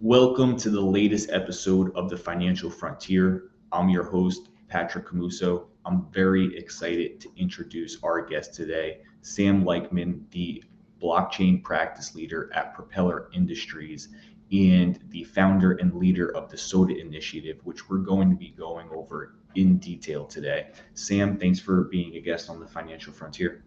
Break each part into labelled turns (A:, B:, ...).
A: Welcome to the latest episode of the Financial Frontier. I'm your host, Patrick Camuso. I'm very excited to introduce our guest today, Sam Leichman, the blockchain practice leader at Propeller Industries and the founder and leader of the SoDA initiative, which we're going to be going over in detail today. Sam, thanks for being a guest on the Financial Frontier.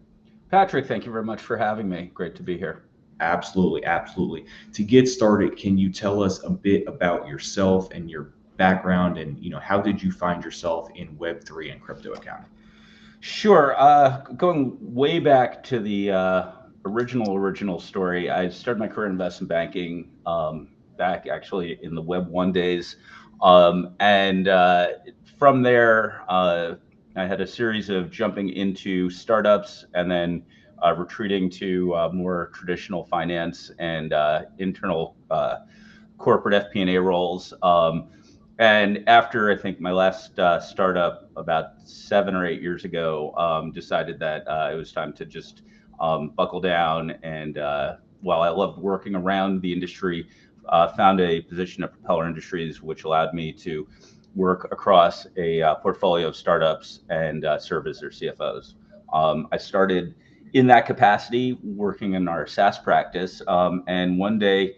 B: Patrick, thank you very much for having me. Great to be here.
A: Absolutely, absolutely. To get started, can you tell us a bit about yourself and your background and how did you find yourself in Web3 and crypto accounting?
B: Sure. Going way back to the original story, I started my career in investment banking back actually in the Web 1 days. And from there, I had a series of jumping into startups and then retreating to more traditional finance and internal corporate FP&A roles. And after I think my last startup about 7 or 8 years ago, decided that it was time to just buckle down. And while I loved working around the industry, found a position at Propeller Industries, which allowed me to work across a portfolio of startups and serve as their CFOs. I started in that capacity working in our SaaS practice. And one day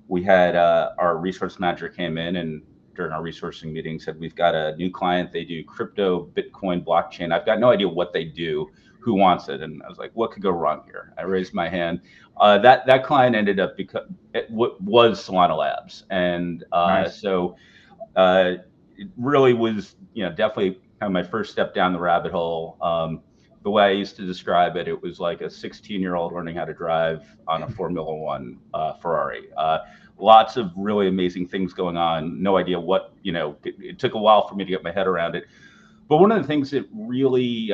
B: we had our resource manager came in and during our resourcing meeting said, we've got a new client. They do crypto, Bitcoin, blockchain. I've got no idea what they do. Who wants it? And I was like, what could go wrong here? I raised my hand. That client ended up was Solana Labs. And
A: Nice.
B: so it really was, definitely kind of my first step down the rabbit hole. The way I used to describe it, it was like a 16-year-old learning how to drive on a Formula One Ferrari. Lots of really amazing things going on. No idea what, it took a while for me to get my head around it. But one of the things that really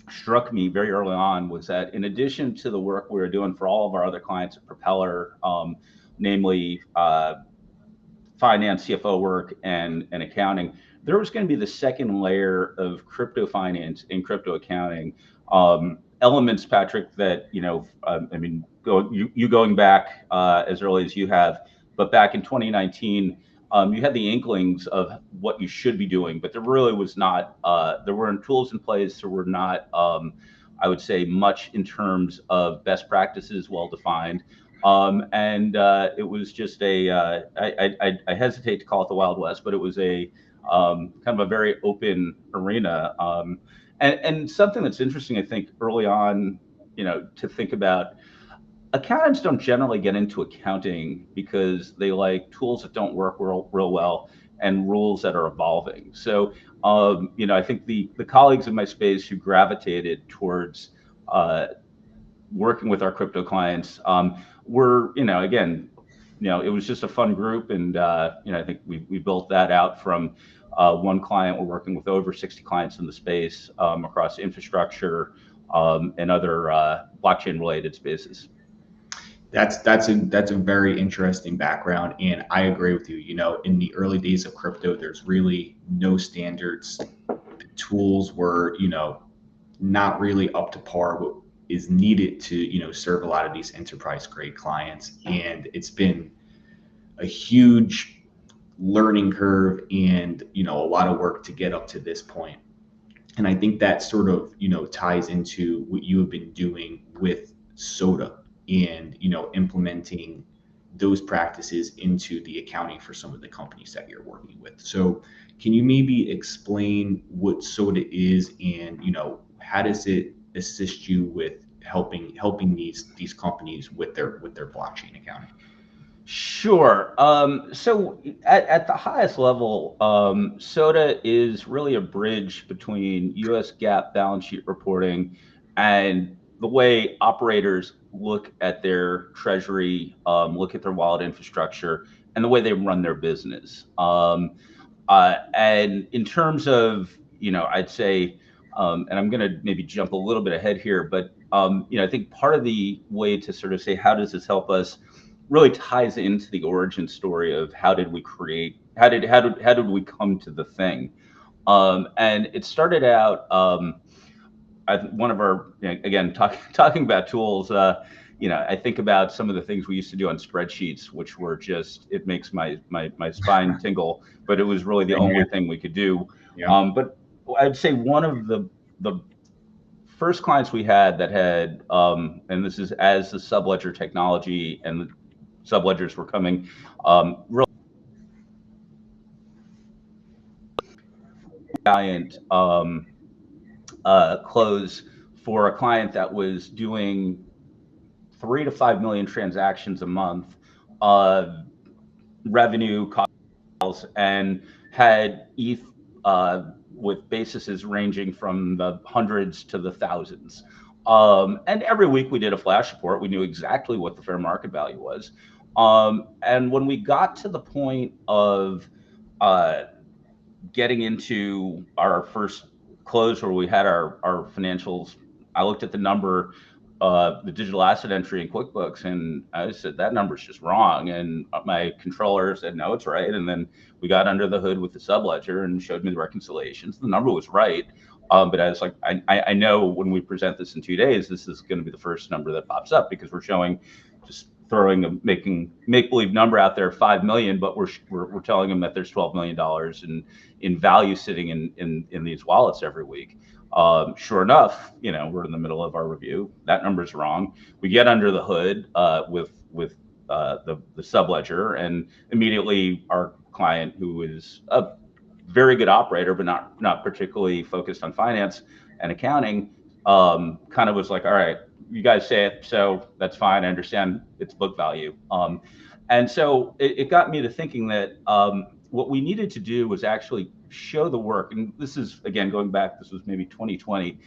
B: struck me very early on was that in addition to the work we were doing for all of our other clients at Propeller, namely finance, CFO work, and accounting, there was going to be the second layer of crypto finance and crypto accounting elements, Patrick, that, you going back as early as you have, but back in 2019, you had the inklings of what you should be doing, but there really was not, there weren't tools in place. There were not, I would say, much in terms of best practices well defined. And it was just I hesitate to call it the Wild West, but it was a kind of a very open arena. And something that's interesting, I think, early on, to think about, accountants don't generally get into accounting because they like tools that don't work real well and rules that are evolving. So, I think the colleagues in my space who gravitated towards working with our crypto clients were, again, it was just a fun group. And, I think we built that out from one client. We're working with over 60 clients in the space across infrastructure and other blockchain related spaces.
A: That's a very interesting background, and I agree with you. In the early days of crypto, there's really no standards. The tools were, not really up to par what is needed to, serve a lot of these enterprise grade clients. And it's been a huge learning curve and, a lot of work to get up to this point. And I think that sort of, ties into what you have been doing with SoDA and, implementing those practices into the accounting for some of the companies that you're working with. So can you maybe explain what SoDA is and, how does it assist you with helping these companies with their blockchain accounting?
B: Sure. So at the highest level, SoDA is really a bridge between US GAAP balance sheet reporting and the way operators look at their treasury, look at their wallet infrastructure, and the way they run their business. And in terms of, I'd say, and I'm going to maybe jump a little bit ahead here, but I think part of the way to sort of say how does this help us really ties into the origin story of how did we come to the thing, and it started out. One of our, again, talking about tools. I think about some of the things we used to do on spreadsheets, which were just, it makes my spine tingle, but it was really the only thing we could do.
A: Yeah.
B: But I'd say one of the first clients we had that had, and this is as the subledger technology and the subledgers were coming, really giant close for a client that was doing 3 to 5 million transactions a month, revenue costs, and had ETH with bases ranging from the hundreds to the thousands. And every week we did a flash report. We knew exactly what the fair market value was. And when we got to the point of getting into our first close where we had our financials, I looked at the number, the digital asset entry in QuickBooks, and I said, that number's just wrong. And my controller said, no, it's right. And then we got under the hood with the subledger and showed me the reconciliations. The number was right. But I was like, I know when we present this in 2 days, this is going to be the first number that pops up, because we're showing, just throwing a making make-believe number out there, 5 million, but we're telling them that there's $12 million in value sitting in these wallets every week. Sure enough, we're in the middle of our review. That number's wrong. We get under the hood with the subledger, and immediately our client, who is a very good operator but not particularly focused on finance and accounting, kind of was like, all right, you guys say it, so that's fine. I understand it's book value. And so it got me to thinking that what we needed to do was actually show the work. And this is, again, going back, this was maybe 2020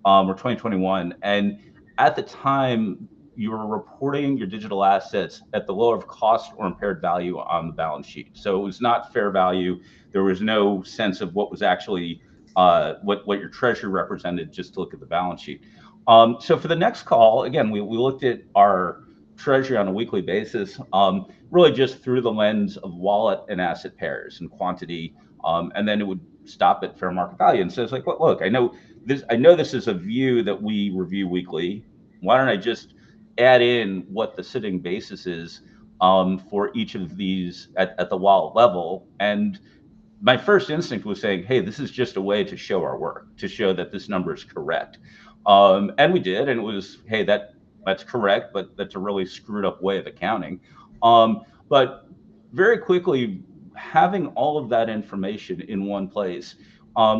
B: or 2021. And at the time, you were reporting your digital assets at the lower of cost or impaired value on the balance sheet. So it was not fair value. There was no sense of what was actually what your treasury represented, just to look at the balance sheet. So for the next call, again, we looked at our treasury on a weekly basis, really just through the lens of wallet and asset pairs and quantity, and then it would stop at fair market value. And so it's like, well, look, I know this is a view that we review weekly. Why don't I just add in what the sitting basis is for each of these at the wallet level? And my first instinct was saying, hey, this is just a way to show our work, to show that this number is correct. And we did, and it was, hey, that's correct, but that's a really screwed up way of accounting. But very quickly, having all of that information in one place,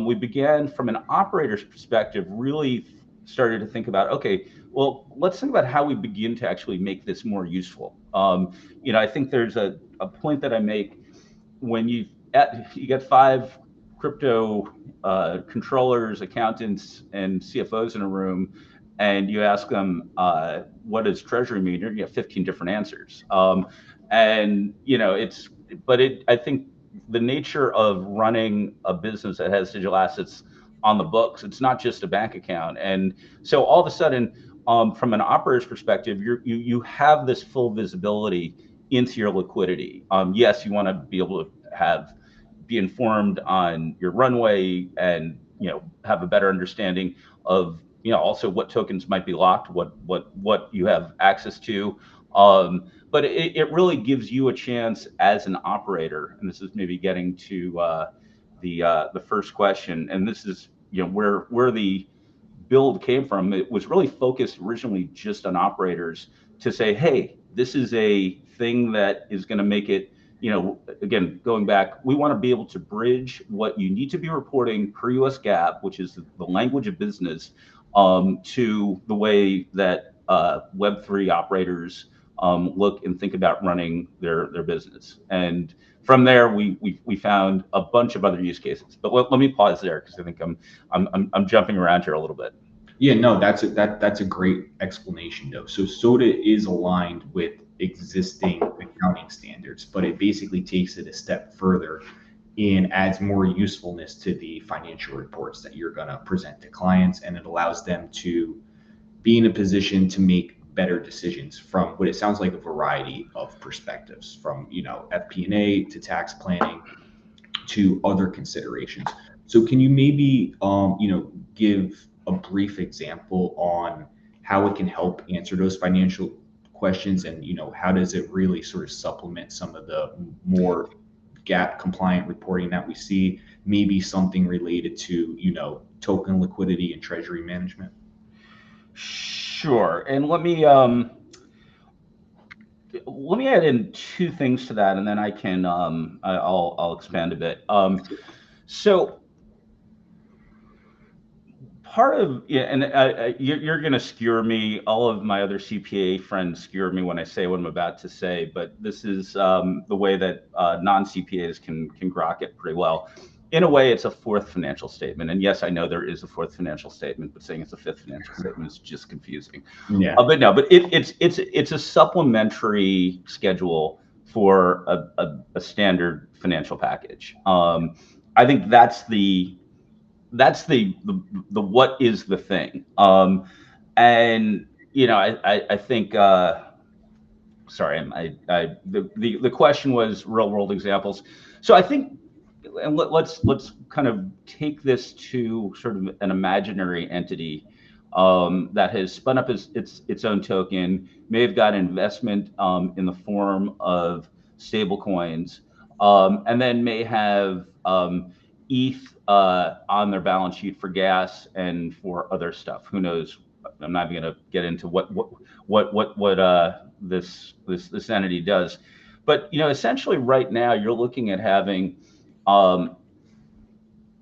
B: we began, from an operator's perspective, really started to think about, okay, well, let's think about how we begin to actually make this more useful. I think there's a point that I make when you get 5 crypto controllers, accountants, and CFOs in a room, and you ask them, what does treasury mean? You get 15 different answers. And I think the nature of running a business that has digital assets on the books, it's not just a bank account. And so all of a sudden, from an operator's perspective, you have this full visibility into your liquidity. Yes, you want to be able to be informed on your runway, and have a better understanding of also what tokens might be locked, what you have access to. But it really gives you a chance as an operator, and this is maybe getting to the first question, and this is where the build came from. It was really focused originally just on operators to say, hey, this is a thing that is going to make it, again, going back, we want to be able to bridge what you need to be reporting per US GAAP, which is the language of business, to the way that Web3 operators look and think about running their business. And from there, we found a bunch of other use cases. But let me pause there, because I think I'm jumping around here a little bit.
A: Yeah, no, that's a great explanation, though. So SoDA is aligned with existing accounting standards, but it basically takes it a step further and adds more usefulness to the financial reports that you're going to present to clients, and it allows them to be in a position to make better decisions from what it sounds like a variety of perspectives, from FP&A to tax planning to other considerations. So can you maybe give a brief example on how it can help answer those financial questions, and how does it really sort of supplement some of the more GAAP compliant reporting that we see, maybe something related to token liquidity and treasury management?
B: Sure. And let me add in two things to that, and then I'll expand a bit. So part of, yeah, and you're going to skewer me. All of my other CPA friends skewer me when I say what I'm about to say, but this is the way that non-CPAs can grok it pretty well. In a way, it's a fourth financial statement, and yes, I know there is a fourth financial statement, but saying it's a fifth financial statement is just confusing.
A: Yeah.
B: But no, but it's a supplementary schedule for a standard financial package. I think that's the what is the thing. And I think sorry, the question was real world examples. So I think, and let's kind of take this to sort of an imaginary entity that has spun up its own token, may have got investment in the form of stable coins, and then may have ETH on their balance sheet for gas and for other stuff. Who knows? I'm not even going to get into what this entity does, but essentially right now you're looking at having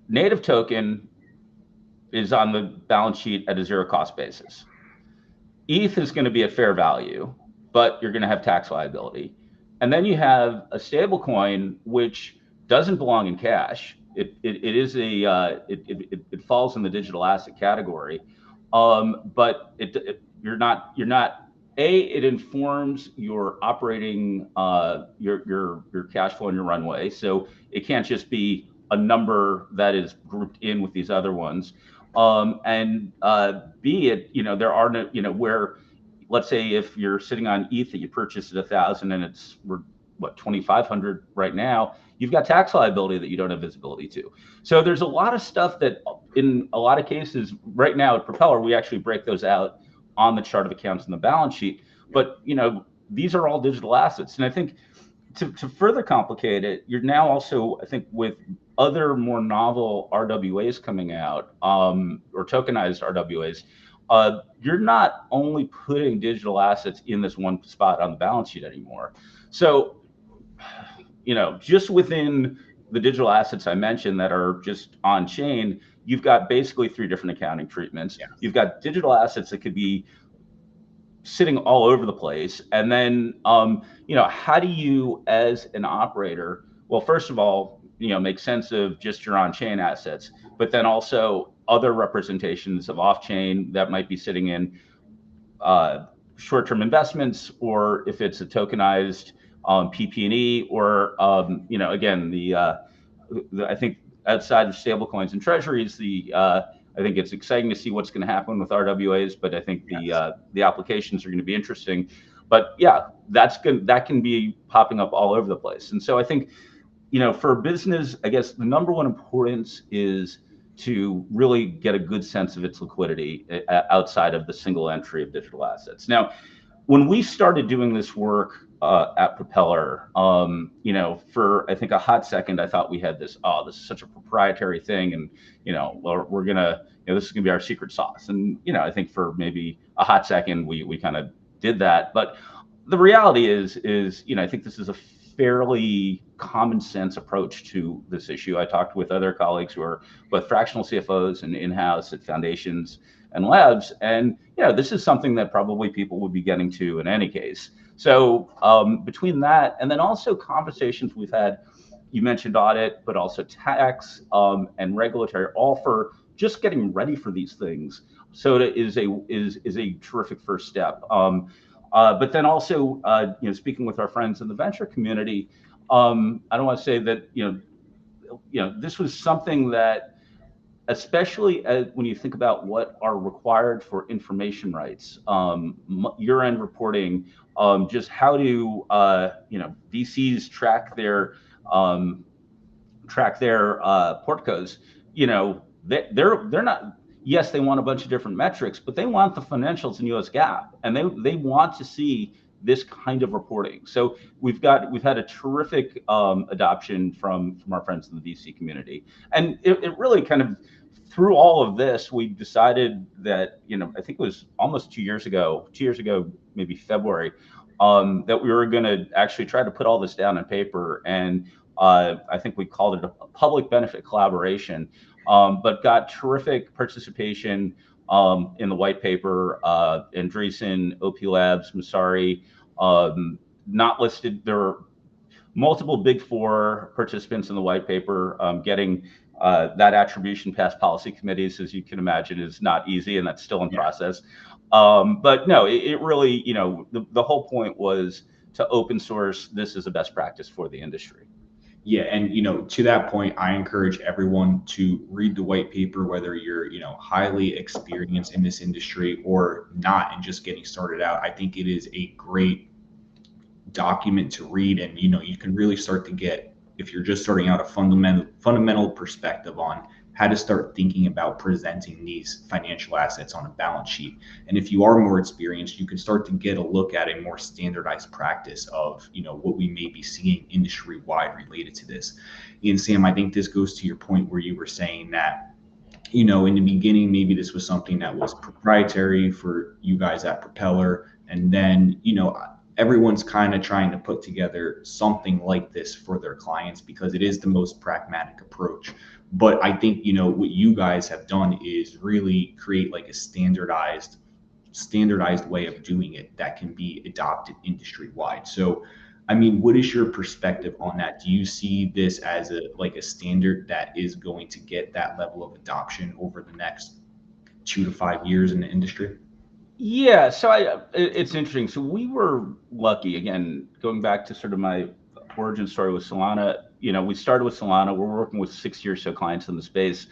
B: native token is on the balance sheet at a zero cost basis. ETH is going to be at fair value, but you're going to have tax liability. And then you have a stable coin which doesn't belong in cash. It falls in the digital asset category, but you're not. It informs your operating your cash flow and your runway, so it can't just be a number that is grouped in with these other ones. And B, there are no, where, let's say if you're sitting on ETH that you purchased at 1,000 and we're 2,500 right now, you've got tax liability that you don't have visibility to. So there's a lot of stuff that in a lot of cases right now at Propeller, we actually break those out on the chart of accounts in the balance sheet. But these are all digital assets. And I think to further complicate it, you're now also, I think, with other more novel RWAs coming out, or tokenized RWAs, you're not only putting digital assets in this one spot on the balance sheet anymore. So, just within the digital assets I mentioned that are just on chain, you've got basically three different accounting treatments. Yeah. You've got digital assets that could be sitting all over the place. And then, how do you, as an operator, well, first of all, make sense of just your on-chain assets, but then also other representations of off-chain that might be sitting in short-term investments, or if it's a tokenized PP&E, or again, I think outside of stablecoins and treasuries, I think it's exciting to see what's going to happen with RWAs, but I think the applications are going to be interesting. But yeah, that can be popping up all over the place. And so I think, for a business, I guess the number one importance is to really get a good sense of its liquidity outside of the single entry of digital assets. Now, when we started doing this work at Propeller, for I think a hot second, I thought we had this is such a proprietary thing, and we're gonna, this is gonna be our secret sauce. And I think for maybe a hot second, we kind of did that. But the reality is I think this is a fairly common sense approach to this issue. I talked with other colleagues who are both fractional CFOs and in-house at foundations and labs, and this is something that probably people would be getting to in any case. So between that and then also conversations we've had, you mentioned audit, but also tax and regulatory, all for just getting ready for these things. SoDA is a terrific first step. But then also, speaking with our friends in the venture community, I don't want to say that this was something that, especially when you think about what are required for information rights, year-end reporting, just how do VCs track their portcos. They're not. Yes, they want a bunch of different metrics, but they want the financials in US GAAP, and they want to see this kind of reporting. So we've had a terrific adoption from our friends in the VC community, and it really kind of, through all of this, we decided that, I think it was almost 2 years ago, maybe February, that we were going to actually try to put all this down on paper. And I think we called it a public benefit collaboration, but got terrific participation in the white paper. Andreessen, OP Labs, Masari, not listed. There were multiple Big Four participants in the white paper. Getting that attribution past policy committees, as you can imagine, is not easy, and that's still in process. But no, it really, the whole point was to open source this as a best practice for the industry.
A: Yeah, and to that point, I encourage everyone to read the white paper, whether you're highly experienced in this industry or not, and just getting started out. I think it is a great document to read, and you can really start to get, if you're just starting out, a fundamental perspective on how to start thinking about presenting these financial assets on a balance sheet. And if you are more experienced, you can start to get a look at a more standardized practice of what we may be seeing industry wide related to this. And Sam, I think this goes to your point where you were saying that in the beginning, maybe this was something that was proprietary for you guys at Propeller, and then everyone's kind of trying to put together something like this for their clients because it is the most pragmatic approach. But I think what you guys have done is really create like a standardized way of doing it that can be adopted industry wide. So I mean, what is your perspective on that? Do you see this as a standard that is going to get that level of adoption over the next 2 to 5 years in the industry?
B: Yeah, so it's interesting. So we were lucky, again, going back to sort of my origin story with Solana. We started with Solana. We're working with 60 or so clients in the space.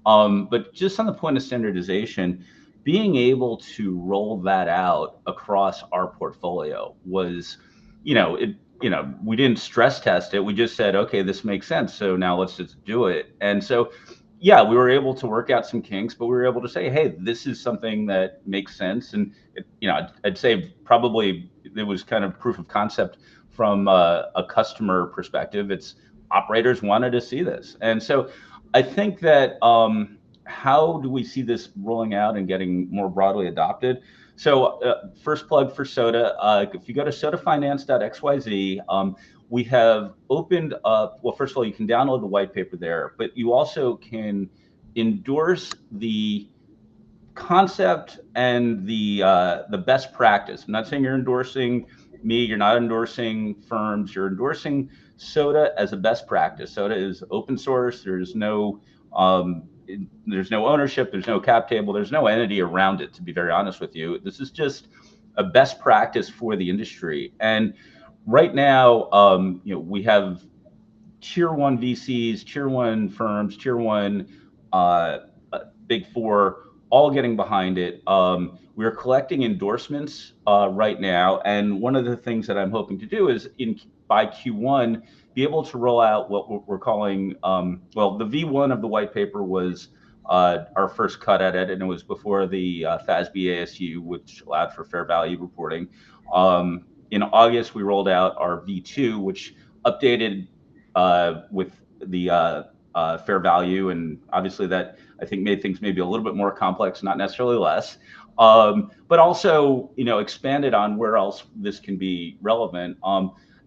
B: But just on the point of standardization, being able to roll that out across our portfolio was, we didn't stress test it. We just said, okay, this makes sense. So now let's just do it. And so, yeah, we were able to work out some kinks, but we were able to say, hey, this is something that makes sense. And, I'd say probably it was kind of proof of concept from a customer perspective. It's operators wanted to see this. And so I think that how do we see this rolling out and getting more broadly adopted? So first plug for SoDA. If you go to sodafinance.xyz, we have opened up, well, first of all, you can download the white paper there, but you also can endorse the concept and the best practice. I'm not saying you're endorsing me, you're not endorsing firms, you're endorsing SoDA as a best practice. SoDA is open source. There's no ownership, there's no cap table, there's no entity around it, to be very honest with you. This is just a best practice for the industry. And right now, we have tier one VCs, tier one firms, tier one Big Four, all getting behind it. We're collecting endorsements right now, and one of the things that I'm hoping to do is by Q1 be able to roll out what we're calling, the V1 of the white paper was our first cut at it, and it was before the FASB ASU, which allowed for fair value reporting. In August, we rolled out our V2, which updated with the fair value, and obviously that I think made things maybe a little bit more complex, not necessarily less, but also expanded on where else this can be relevant.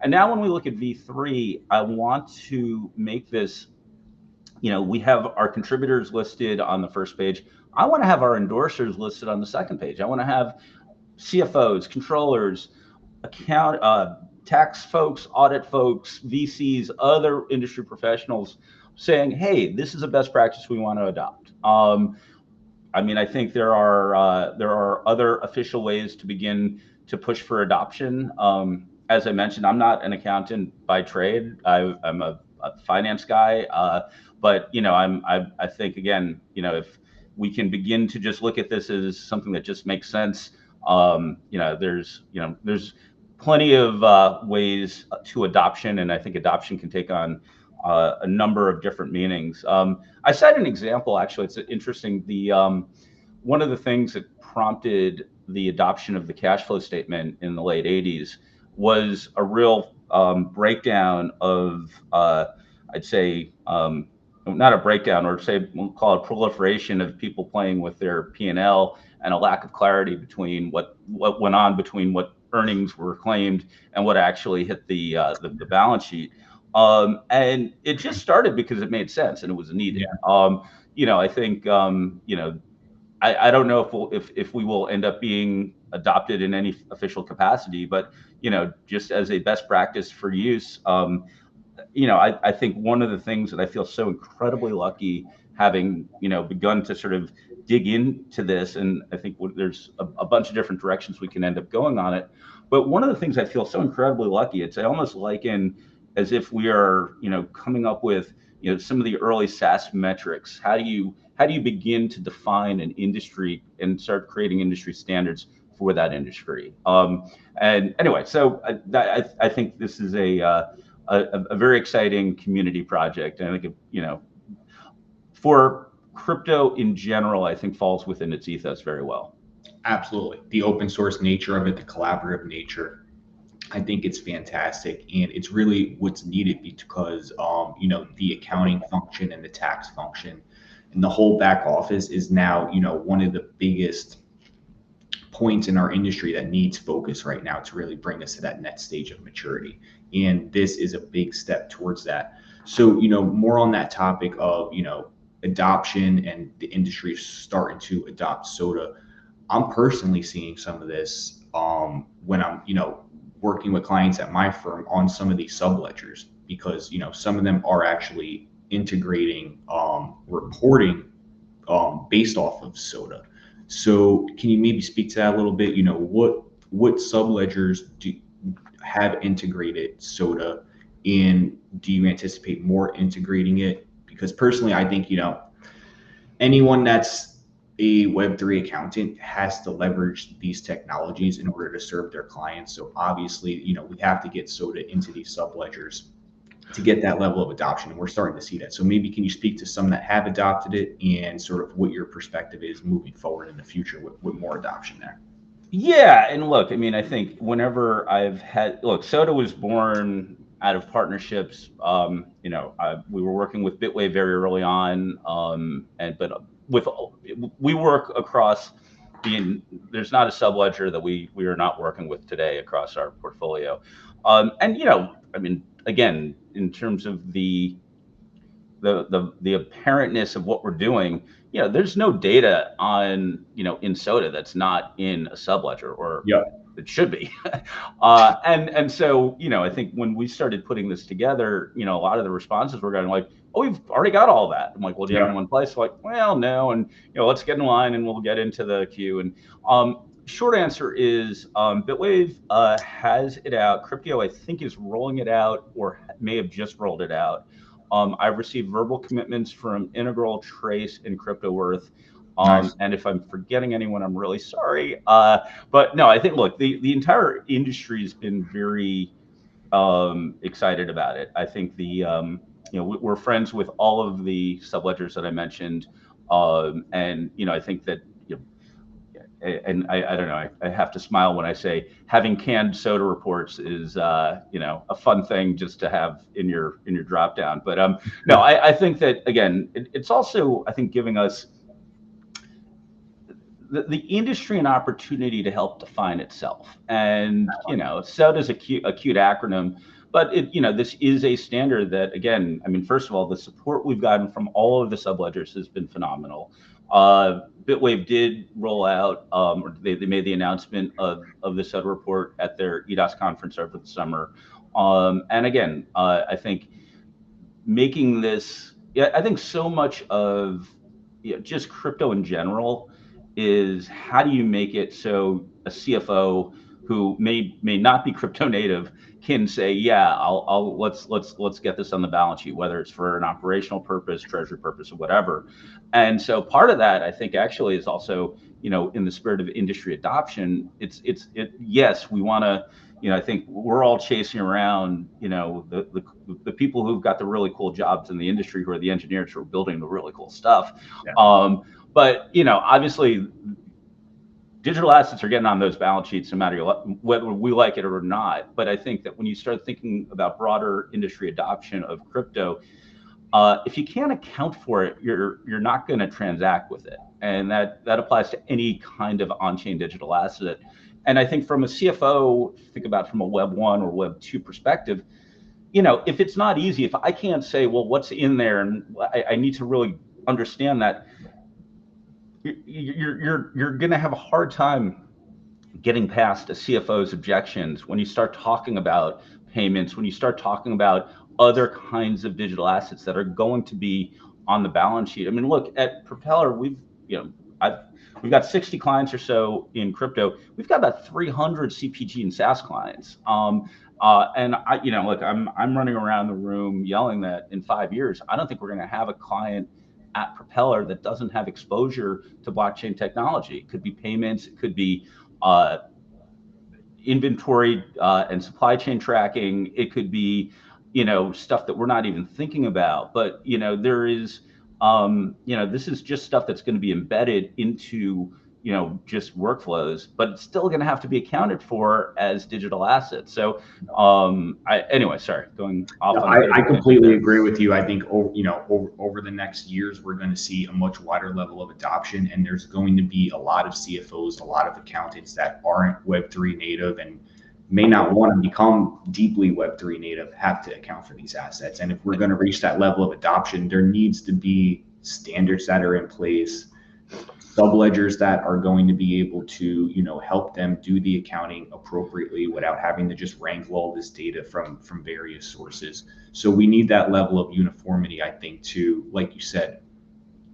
B: And now when we look at V3, I want to make this, we have our contributors listed on the first page. I want to have our endorsers listed on the second page. I want to have CFOs, controllers, tax folks, audit folks, VCs, other industry professionals saying, hey, this is a best practice we want to adopt. I mean, I think there are other official ways to begin to push for adoption. As I mentioned, I'm not an accountant by trade. I'm a finance guy, but I think again, if we can begin to just look at this as something that just makes sense, there's plenty of ways to adoption, and I think adoption can take on a number of different meanings. I cite an example, actually. It's interesting. One of the things that prompted the adoption of the cash flow statement in the late 80s was a real breakdown of, I'd say, not a breakdown, or say we'll call it proliferation of people playing with their P&L, and a lack of clarity between what went on between what earnings were claimed and what actually hit the balance sheet. And it just started because it made sense and it was needed. I think I don't know if we will end up being adopted in any official capacity, but just as a best practice for use, I think one of the things that I feel so incredibly lucky having, begun to sort of dig into this, and I think there's a bunch of different directions we can end up going on it. But one of the things I feel so incredibly lucky, I almost liken as if we are, coming up with, some of the early SaaS metrics. How do you begin to define an industry and start creating industry standards for that industry? And anyway, so I think this is a very exciting community project, and I think for crypto in general, I think falls within its ethos very well.
A: Absolutely, the open source nature of it, the collaborative nature, I think it's fantastic, and it's really what's needed because the accounting function and the tax function and the whole back office is now one of the biggest points in our industry that needs focus right now to really bring us to that next stage of maturity. And this is a big step towards that. So, more on that topic of, adoption and the industry starting to adopt SoDA. I'm personally seeing some of this when I'm, working with clients at my firm on some of these subledgers, because, some of them are actually integrating reporting based off of SoDA. So can you maybe speak to that a little bit? What subledgers do have integrated SoDA, and do you anticipate more integrating it? Because personally, I think anyone that's a Web3 accountant has to leverage these technologies in order to serve their clients. So obviously, we have to get SoDA into these subledgers to get that level of adoption, and we're starting to see that. So maybe can you speak to some that have adopted it and sort of what your perspective is moving forward in the future with more adoption there?
B: Yeah, and look, I mean, I think whenever SoDA was born out of partnerships. We were working with Bitwave very early on, we work across there's not a subledger that we are not working with today across our portfolio. Again, in terms of the apparentness of what we're doing, there's no data on, in SoDA that's not in a subledger, or it should be. So, I think when we started putting this together, a lot of the responses were going like, oh, we've already got all that. I'm like, well, do you have it in one place? Like, well, no. And, let's get in line and we'll get into the queue. And short answer is Bitwave has it out. Crypto, I think, is rolling it out, or may have just rolled it out. I've received verbal commitments from Integral, Trace, and CryptoWorth.
A: Nice.
B: And if I'm forgetting anyone, I'm really sorry. But no, I think, look, the entire industry has been very excited about it. I think we're friends with all of the subledgers that I mentioned. And, I think that, and I don't know, I have to smile when I say having canned SoDA reports is, a fun thing just to have in your drop down. But no, I think that, again, it's also, I think, giving us the industry an opportunity to help define itself. And, SoDA is a cute acronym, but this is a standard that, again, first of all, the support we've gotten from all of the subledgers has been phenomenal. Bitwave did roll out, or they made the announcement of the SoDA report at their EDOS conference over the summer. And again, I think making this, I think so much of just crypto in general is, how do you make it so a CFO who may not be crypto native can say, yeah, let's get this on the balance sheet, whether it's for an operational purpose, treasury purpose, or whatever. And so part of that, I think, actually is also, in the spirit of industry adoption. Yes, we want to, I think we're all chasing around, the people who've got the really cool jobs in the industry, who are the engineers who are building the really cool stuff.
A: Yeah.
B: But, obviously, digital assets are getting on those balance sheets no matter whether we like it or not. But I think that when you start thinking about broader industry adoption of crypto, if you can't account for it, you're not going to transact with it, and that applies to any kind of on-chain digital asset. And I think from a CFO, if you think about from a Web 1 or Web 2 perspective, if it's not easy, if I can't say, well, what's in there, and I need to really understand that, you're going to have a hard time getting past a CFO's objections when you start talking about payments, when you start talking about other kinds of digital assets that are going to be on the balance sheet. I mean, look at Propeller. We've got 60 clients or so in crypto. We've got about 300 CPG and SaaS clients. And look, I'm running around the room yelling that in 5 years, I don't think we're going to have a client at Propeller that doesn't have exposure to blockchain technology. It could be payments, it could be inventory and supply chain tracking. It could be, stuff that we're not even thinking about. But there is, this is just stuff that's going to be embedded into just workflows, but it's still going to have to be accounted for as digital assets. So anyway, sorry, going off.
A: No, I completely agree with you. I think over the next years, we're going to see a much wider level of adoption, and there's going to be a lot of CFOs, a lot of accountants that aren't Web3 native and may not want to become deeply Web3 native, have to account for these assets. And if we're going to reach that level of adoption, there needs to be standards that are in place, subledgers that are going to be able to help them do the accounting appropriately without having to just wrangle all this data from various sources. So we need that level of uniformity, I think, to, like you said,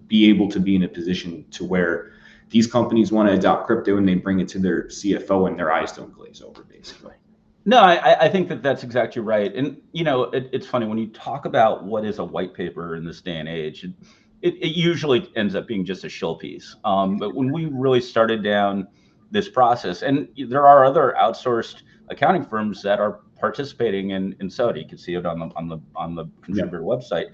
A: be able to be in a position to where these companies want to adopt crypto and they bring it to their CFO and their eyes don't glaze over, basically.
B: No, I think that's exactly right. And it's funny when you talk about what is a white paper in this day and age. It usually ends up being just a shill piece. But when we really started down this process, and there are other outsourced accounting firms that are participating in SoDA, you can see it on the contributor website.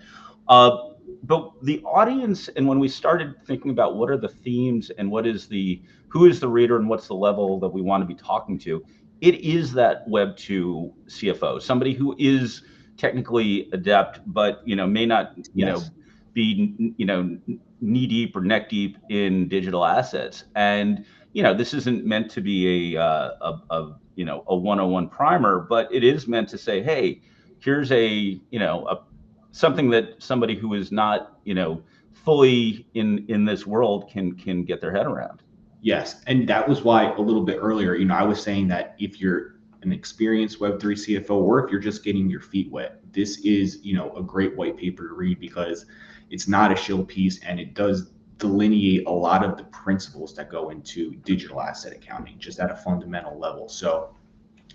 B: But the audience, and when we started thinking about what are the themes and who is the reader and what's the level that we want to be talking to, it is that Web 2 CFO, somebody who is technically adept, but may not be knee deep or neck deep in digital assets. And this isn't meant to be a 101 primer, but it is meant to say, hey, here's something that somebody who is not fully in this world can get their head around.
A: Yes, and that was why a little bit earlier, I was saying that if you're an experienced Web3 CFO, or if you're just getting your feet wet, this is a great white paper to read, because it's not a shill piece, and it does delineate a lot of the principles that go into digital asset accounting, just at a fundamental level. So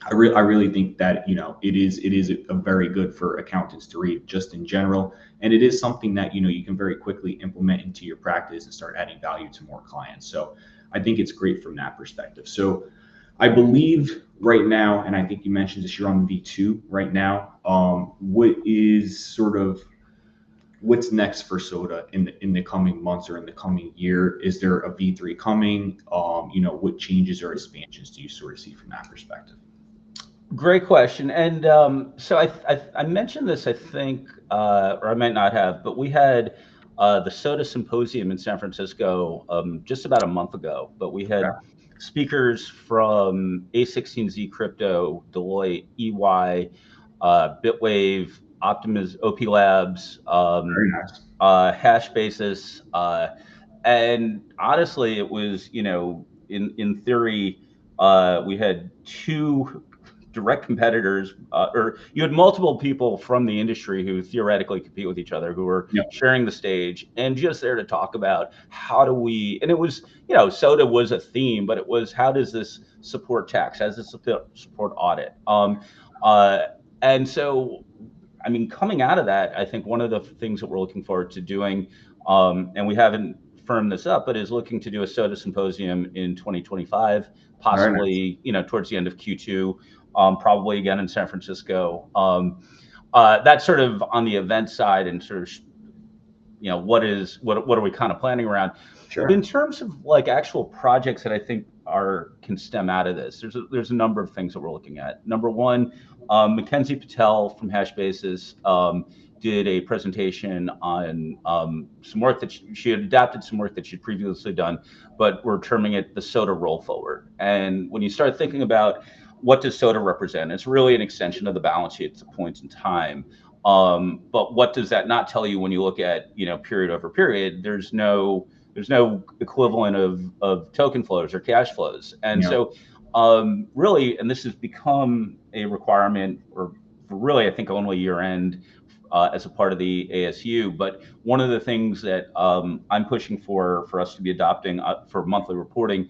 A: I really think that it is a very good for accountants to read just in general, and it is something that you can very quickly implement into your practice and start adding value to more clients. So I think it's great from that perspective. So I believe right now, and I think you mentioned this, you're on V2 right now. What's next for SoDA in the coming months or in the coming year? Is there a V3 coming? What changes or expansions do you sort of see from that perspective?
B: Great question. And so I mentioned this, I think, or I might not have, but we had the SoDA Symposium in San Francisco just about a month ago. But we had speakers from A16Z Crypto, Deloitte, EY, Bitwave, OP Labs,
A: Very nice.
B: Hashbasis, and honestly, it was in theory we had two direct competitors, or you had multiple people from the industry who theoretically compete with each other, who were sharing the stage and just there to talk about how do we, and it was, SoDA was a theme, but it was, how does this support tax? How does this support audit? And so, I mean, coming out of that, I think one of the things that we're looking forward to doing, and we haven't firmed this up, but is looking to do a SoDA Symposium in 2025, possibly, towards the end of Q2. Probably again in San Francisco. That's sort of on the event side, and sort of, what are we kind of planning around?
A: Sure.
B: But in terms of like actual projects that I think can stem out of this. There's a number of things that we're looking at. Number one, Mackenzie Patel from HashBasis did a presentation on some work that she had adapted some work that she'd previously done, but we're terming it the SoDA roll forward. And when you start thinking about what does SoDA represent, it's really an extension of the balance sheet at a point in time. But what does that not tell you when you look at, period over period? There's no equivalent of token flows or cash flows. And
A: Yeah.
B: so really, and this has become a requirement, or really, I think only year end as a part of the ASU. But one of the things that I'm pushing for us to be adopting for monthly reporting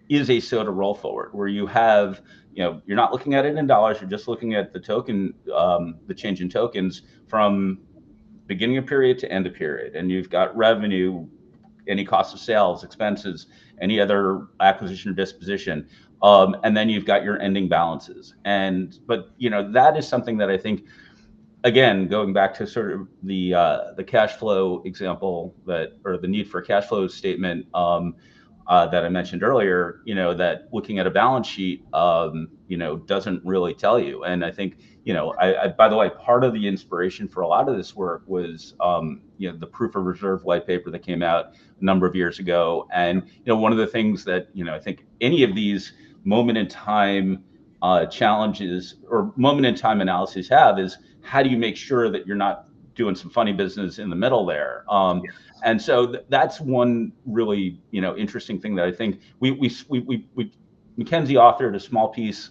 B: is a SoDA roll forward, where you have, you're not looking at it in dollars, you're just looking at the token, the change in tokens from beginning of period to end of period. And you've got revenue, any cost of sales, expenses, any other acquisition or disposition. And then you've got your ending balances. But that is something that I think, again, going back to sort of the cash flow example, or the need for a cash flow statement that I mentioned earlier, that looking at a balance sheet, doesn't really tell you. And I think, by the way, part of the inspiration for a lot of this work was, the proof of reserve white paper that came out a number of years ago. And, one of the things that, I think any of these moment in time challenges or moment in time analyses have is, how do you make sure that you're not doing some funny business in the middle there? And so that's one really, interesting thing that I think Mackenzie authored a small piece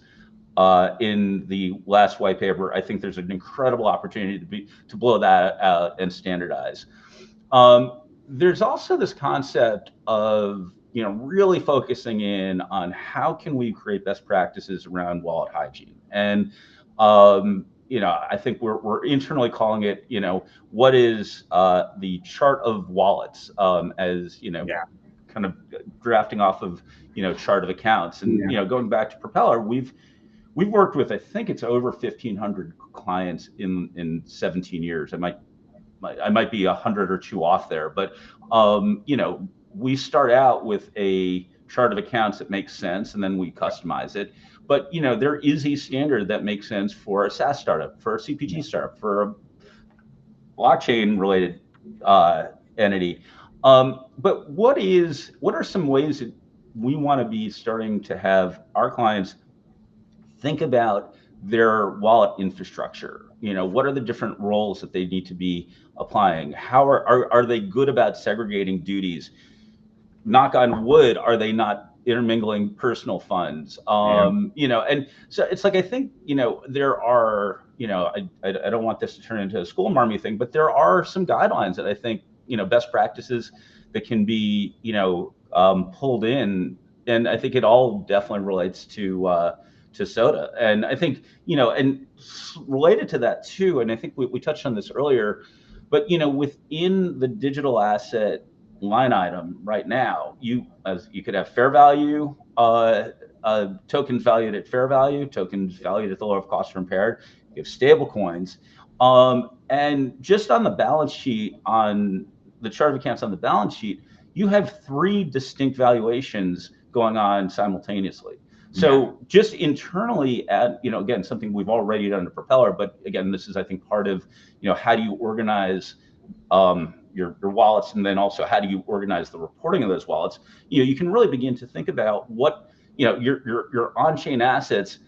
B: in the last white paper. I think there's an incredible opportunity to blow that out and standardize. There's also this concept of, really focusing in on how can we create best practices around wallet hygiene. And I think we're internally calling it, what is the chart of wallets, as kind of drafting off of chart of accounts. And going back to Propeller, we've worked with, I think it's over 1,500 clients in 17 years. I might be 100 or two off there, but we start out with a chart of accounts that makes sense, and then we customize it. But there is a standard that makes sense for a SaaS startup, for a CPG startup, for a blockchain related entity. But what are some ways that we want to be starting to have our clients think about their wallet infrastructure? What are the different roles that they need to be applying? How are they good about segregating duties? Knock on wood, are they not intermingling personal funds? And so it's like, I think, there are, I don't want this to turn into a school marmy thing, but there are some guidelines that I think, best practices that can be, pulled in. And I think it all definitely relates to SoDA. And I think, and related to that too, and I think we touched on this earlier, but, within the digital asset line item right now, you could have fair value, tokens valued at fair value, tokens valued at the lower of cost or impaired. You have stable coins. And just on the balance sheet, on the chart of accounts on the balance sheet, you have 3 distinct valuations going on simultaneously. So just internally, again, something we've already done to Propeller, but again, this is, I think, part of, how do you organize your wallets, and then also how do you organize the reporting of those wallets? You can really begin to think about what, your on-chain assets,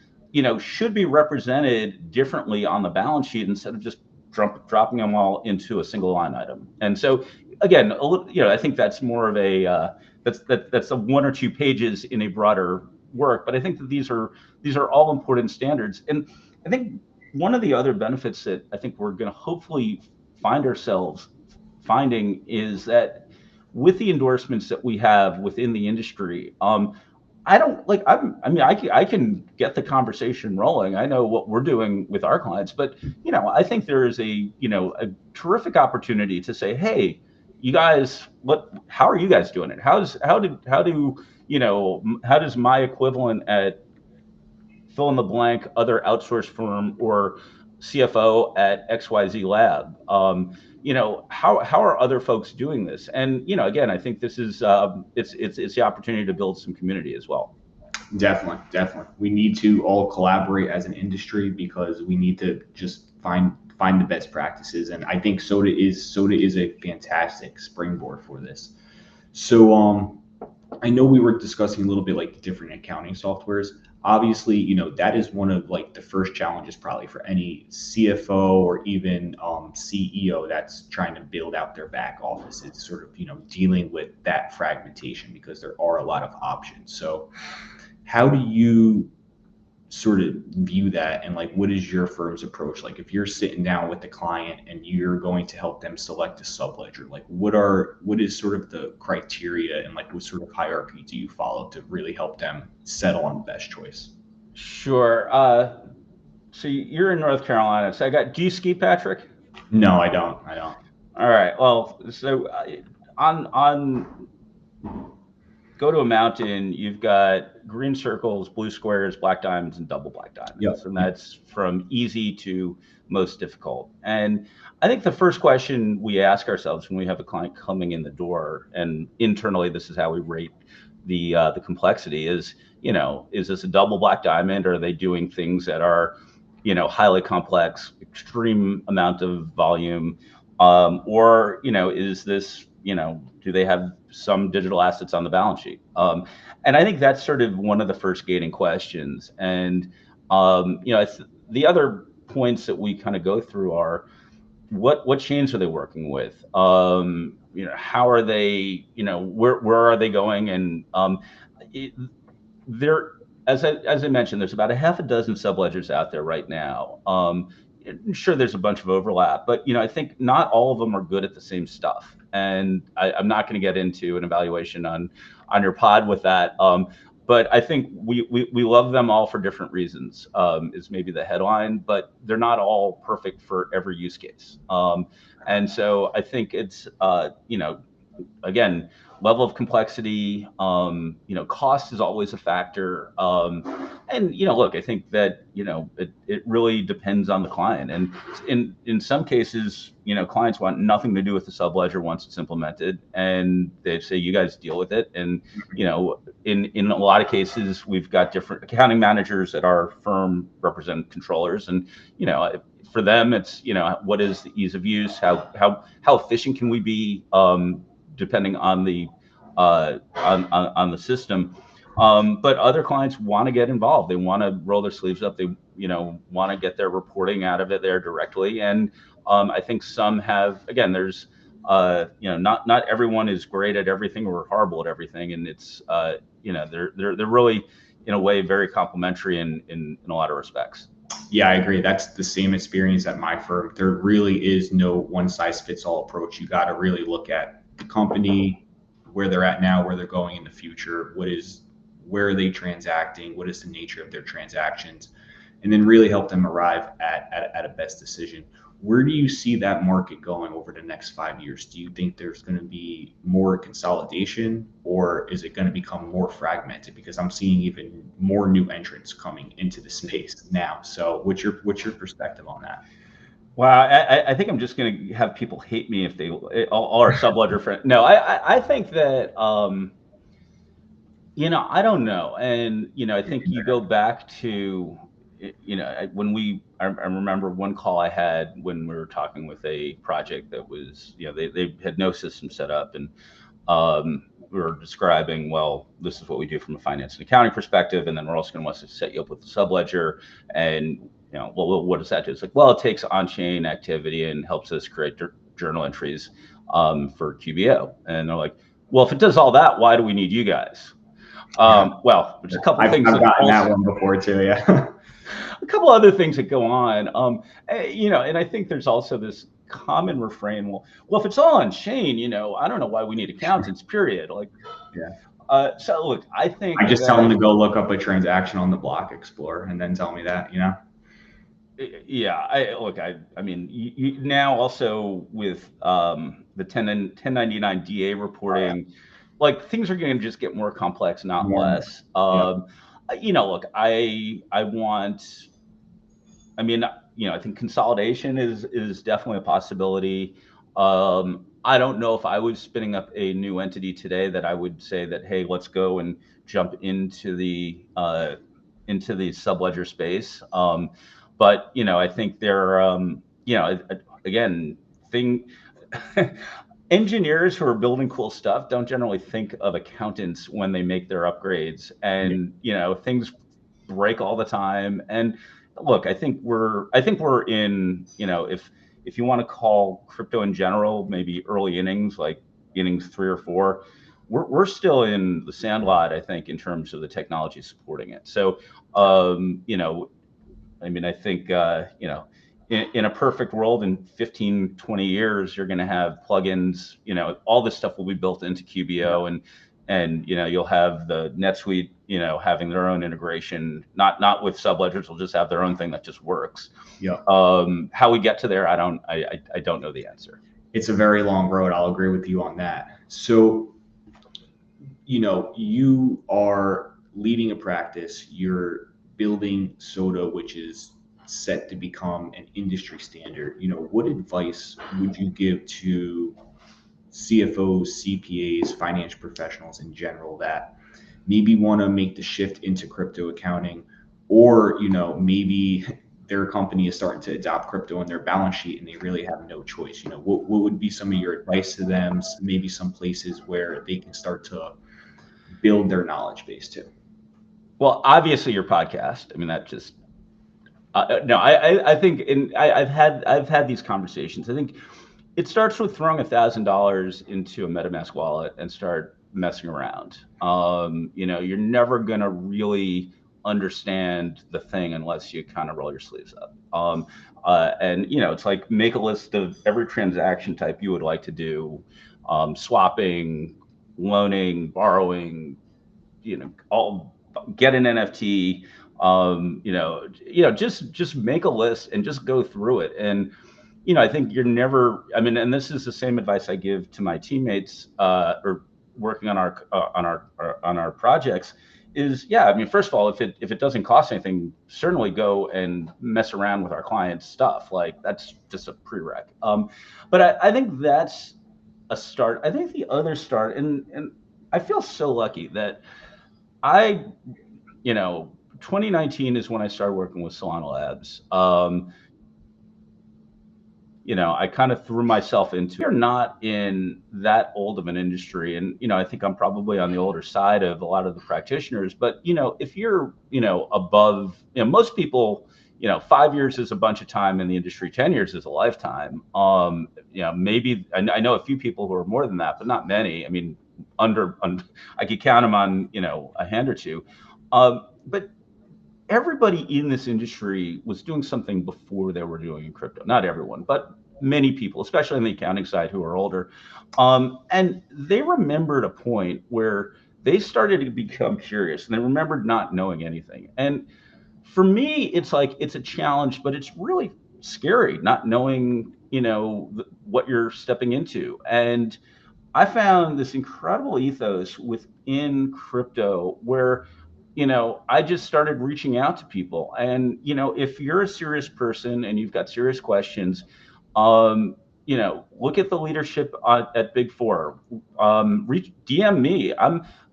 B: should be represented differently on the balance sheet instead of just dropping them all into a single line item. And so again, I think that's more of a that's a 1 or 2 pages in a broader work, but I think that these are all important standards. And I think one of the other benefits that I think we're going to hopefully find ourselves finding is that with the endorsements that we have within the industry, I can get the conversation rolling. I know what we're doing with our clients, but I think there is a terrific opportunity to say, hey, you guys, how are you guys doing it? How does my equivalent at fill in the blank other outsourced firm or CFO at XYZ lab? How are other folks doing this? And again, I think this is it's the opportunity to build some community as well.
A: Definitely. We need to all collaborate as an industry because we need to just find the best practices. And I think SoDA is a fantastic springboard for this. So I know we were discussing a little bit like the different accounting softwares. Obviously, that is one of like the first challenges probably for any CFO or even CEO that's trying to build out their back office is sort of dealing with that fragmentation because there are a lot of options. So how do you sort of view that, and like what is your firm's approach? Like if you're sitting down with the client and you're going to help them select a subledger, like what is sort of the criteria, and like what sort of hierarchy do you follow to really help them settle on the best choice?
B: Sure. So you're in North Carolina. So do you ski, Patrick?
A: No, I don't.
B: All right. Well, so on go to a mountain, you've got green circles, blue squares, black diamonds, and double black diamonds.
A: Yep,
B: And
A: yep.
B: that's from easy to most difficult. And I think the first question we ask ourselves when we have a client coming in the door, and internally, this is how we rate the complexity is, is this a double black diamond? Or are they doing things that are, highly complex, extreme amount of volume? Or, is this, do they have some digital assets on the balance sheet? And I think that's sort of one of the first gating questions. And, the other points that we kind of go through are what chains are they working with? How are they, where are they going? And it, there, as I mentioned, there's about a half a dozen subledgers out there right now. Sure, there's a bunch of overlap, but I think not all of them are good at the same stuff. And I'm not going to get into an evaluation on your pod with that. But I think we love them all for different reasons, is maybe the headline, but they're not all perfect for every use case. And so I think it's, again, level of complexity, cost is always a factor. And, look, I think that, it really depends on the client. And in some cases, clients want nothing to do with the subledger once it's implemented, and they say, you guys deal with it. And, in a lot of cases, we've got different accounting managers at our firm represent controllers. And, for them, it's, what is the ease of use? How efficient can we be? Depending on the on the system. But other clients want to get involved. They want to roll their sleeves up. They want to get their reporting out of it there directly. And I think some have, again, there's not everyone is great at everything or horrible at everything, and it's they're really in a way very complementary in a lot of respects.
A: Yeah, I agree. That's the same experience at my firm. There really is no one size fits all approach. You got to really look at the company, where they're at now, where they're going in the future, where are they transacting, what is the nature of their transactions, and then really help them arrive at a best decision. Where do you see that market going over the next 5 years? Do you think there's going to be more consolidation, or is it going to become more fragmented? Because I'm seeing even more new entrants coming into the space now. So what's your perspective on that?
B: Wow, I think I'm just going to have people hate me if they all our subledger friends. No, I think that I don't know, and I think you go back to I remember one call I had when we were talking with a project that was they had no system set up, and we were describing, well, this is what we do from a finance and accounting perspective, and then we're also going to want to set you up with the subledger. And well, what does that do? It's like, well, it takes on-chain activity and helps us create journal entries for QBO. And they're like, well, if it does all that, why do we need you guys? Well, there's a couple
A: I've
B: things that
A: gotten
B: also,
A: that one before too. Yeah.
B: a couple other things that go on. And I think there's also this common refrain. Well, if it's all on chain, I don't know why we need accountants. Period. Like,
A: Yeah.
B: so look, I think
A: I just tell them
B: that
A: to go look up a transaction on the Block Explorer and then tell me that.
B: yeah, I mean, you now also with the 1099 DA reporting, like things are going to just get more complex, not
A: More and more.
B: less.
A: Yep.
B: Look, I want. I mean, I think consolidation is definitely a possibility. I don't know if I was spinning up a new entity today that I would say that, hey, let's go and jump into the subledger space. But I think they're again thing engineers who are building cool stuff don't generally think of accountants when they make their upgrades,
A: Yeah.
B: and things break all the time. And look, I think we're in, if you want to call crypto in general maybe early innings, like innings 3 or 4, we're still in the sandlot, I think, in terms of the technology supporting it. So I mean, I think, in a perfect world, in 15, 20 years, you're going to have plugins, all this stuff will be built into
A: Yeah.
B: QBO, and you'll have the NetSuite, having their own integration, not with subledgers, they'll just have their own thing that just works.
A: Yeah.
B: How we get to there, I don't know the answer.
A: It's a very long road. I'll agree with you on that. So, you are leading a practice, you're building SoDA, which is set to become an industry standard. What advice would you give to CFOs, CPAs, financial professionals in general that maybe want to make the shift into crypto accounting, or maybe their company is starting to adopt crypto in their balance sheet and they really have no choice? What would be some of your advice to them, maybe some places where they can start to build their knowledge base too?
B: Well, obviously your podcast. I mean, that just no. I think, I've had these conversations. I think it starts with throwing $1,000 into a MetaMask wallet and start messing around. You're never gonna really understand the thing unless you kind of roll your sleeves up. And it's like, make a list of every transaction type you would like to do, swapping, loaning, borrowing, all get an NFT. Just make a list and just go through it. And I think you're never. I mean, and this is the same advice I give to my teammates, or working on our projects. Is, yeah. I mean, first of all, if it doesn't cost anything, certainly go and mess around with our clients' stuff. Like, that's just a prereq. But I think that's a start. I think the other start, and I feel so lucky that I, 2019 is when I started working with Solana Labs. I kind of threw myself into. We're not in that old of an industry, and I think I'm probably on the older side of a lot of the practitioners. But if you're above, most people, 5 years is a bunch of time in the industry, 10 years is a lifetime. Maybe I know a few people who are more than that, but not many. I mean, I could count them on a hand or two. But everybody in this industry was doing something before they were doing in crypto. Not everyone, but many people, especially on the accounting side, who are older. And they remembered a point where they started to become curious, and they remembered not knowing anything. And for me, it's like, it's a challenge, but it's really scary not knowing, what you're stepping into. And I found this incredible ethos within crypto where, I just started reaching out to people. And, if you're a serious person and you've got serious questions, look at the leadership at Big Four. DM me.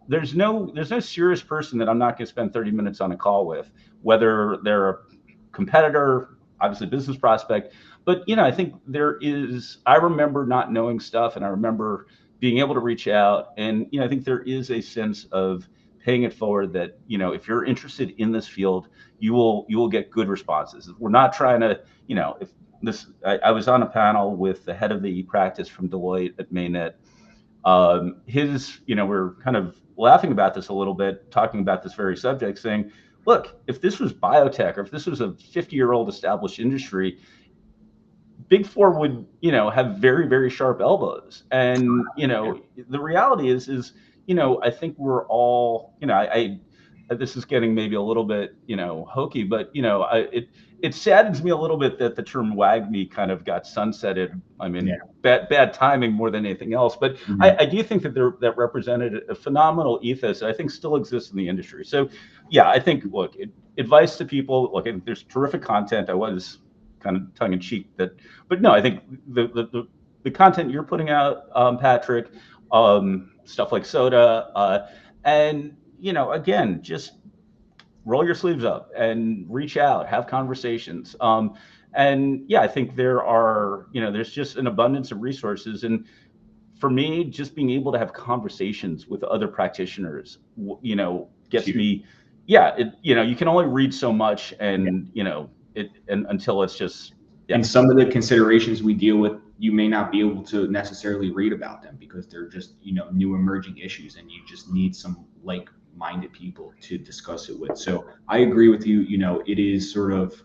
B: There's no serious person that I'm not going to spend 30 minutes on a call with, whether they're a competitor, obviously business prospect. But, I think I remember not knowing stuff, and I remember being able to reach out. And, I think there is a sense of paying it forward that, if you're interested in this field, you will get good responses. We're not trying to, if this, I was on a panel with the head of the practice from Deloitte at Mainnet. We're kind of laughing about this a little bit, talking about this very subject, saying, look, if this was biotech, or if this was a 50-year-old established industry, Big Four would, have very, very sharp elbows. And, the reality is, I think we're all, this is getting maybe a little bit, hokey, but, it saddens me a little bit that the term WAGMI kind of got sunsetted. I mean,
A: Yeah.
B: bad timing more than anything else. But
A: Mhm.
B: I do think that represented a phenomenal ethos that I think still exists in the industry. So, yeah, I think, look, advice to people, look, there's terrific content. I was kind of tongue in cheek but no, I think the content you're putting out, Patrick, stuff like SoDA, and again, just roll your sleeves up and reach out, have conversations. And yeah, I think there's just an abundance of resources. And for me, just being able to have conversations with other practitioners, gets me, yeah, you can only read so much, and, until it's just, yeah.
A: And some of the considerations we deal with, you may not be able to necessarily read about them because they're just, new emerging issues, and you just need some like-minded people to discuss it with. So I agree with you. It is sort of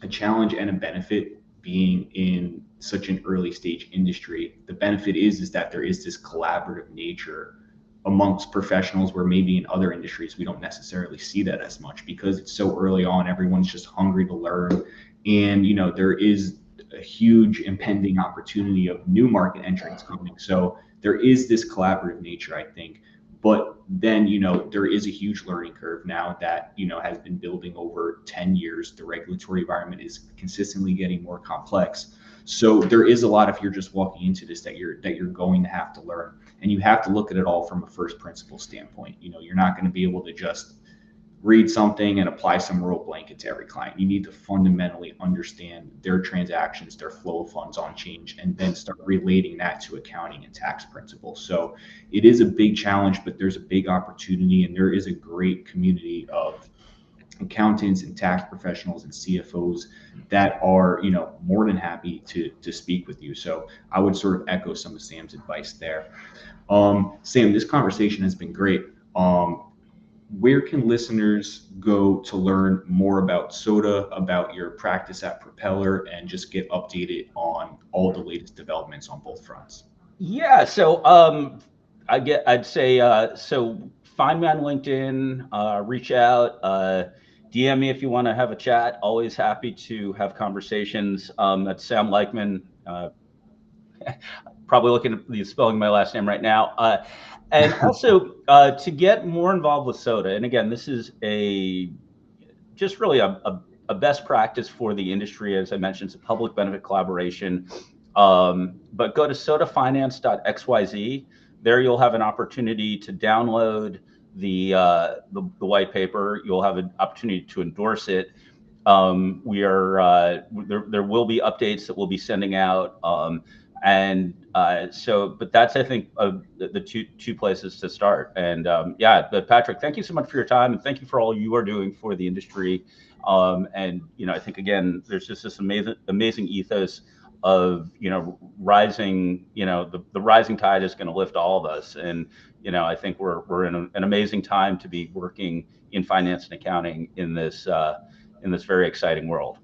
A: a challenge and a benefit being in such an early stage industry. The benefit is that there is this collaborative nature amongst professionals, where maybe in other industries we don't necessarily see that as much because it's so early on. Everyone's just hungry to learn, and there is a huge impending opportunity of new market entrants coming. So there is this collaborative nature, I think. But then, there is a huge learning curve now that, has been building over 10 years. The regulatory environment is consistently getting more complex. So there is a lot, if you're just walking into this, that you're going to have to learn. And you have to look at it all from a first principle standpoint. You're not going to be able to just read something and apply some rule blanket to every client. You need to fundamentally understand their transactions, their flow of funds on change, and then start relating that to accounting and tax principles. So it is a big challenge, but there's a big opportunity, and there is a great community of accountants and tax professionals and CFOs that are, more than happy to speak with you. So I would sort of echo some of Sam's advice there. Sam, this conversation has been great. Where can listeners go to learn more about SoDA, about your practice at Propeller, and just get updated on all the latest developments on both fronts?
B: Yeah, so I'd say, so find me on LinkedIn, reach out, DM me if you want to have a chat. Always happy to have conversations. That's Sam Leichman. Probably looking at the spelling of my last name right now. And also, to get more involved with SoDA, and again, this is just really a best practice for the industry. As I mentioned, it's a public benefit collaboration. But go to sodafinance.xyz. There you'll have an opportunity to download the white paper. You'll have an opportunity to endorse it. We are there will be updates that we'll be sending out. But that's, I think, the two places to start. And yeah, but Patrick, thank you so much for your time, and thank you for all you are doing for the industry. And I think, again, there's just this amazing ethos of rising. The rising tide is going to lift all of us, and I think we're in an amazing time to be working in finance and accounting in this very exciting world.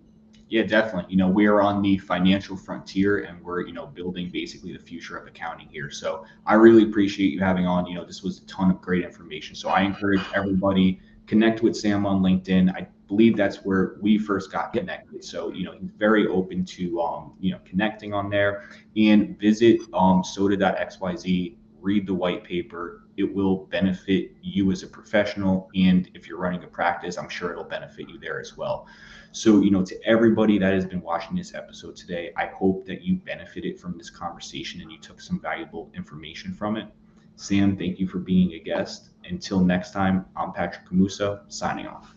A: Yeah, definitely. We are on the financial frontier, and we're, building basically the future of accounting here. So I really appreciate you having on. This was a ton of great information. So I encourage everybody, connect with Sam on LinkedIn. I believe that's where we first got connected. So, he's very open to, connecting on there, and visit soda.xyz, read the white paper. It will benefit you as a professional. And if you're running a practice, I'm sure it'll benefit you there as well. So, to everybody that has been watching this episode today, I hope that you benefited from this conversation and you took some valuable information from it. Sam, thank you for being a guest. Until next time, I'm Patrick Camuso, signing off.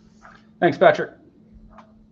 B: Thanks, Patrick.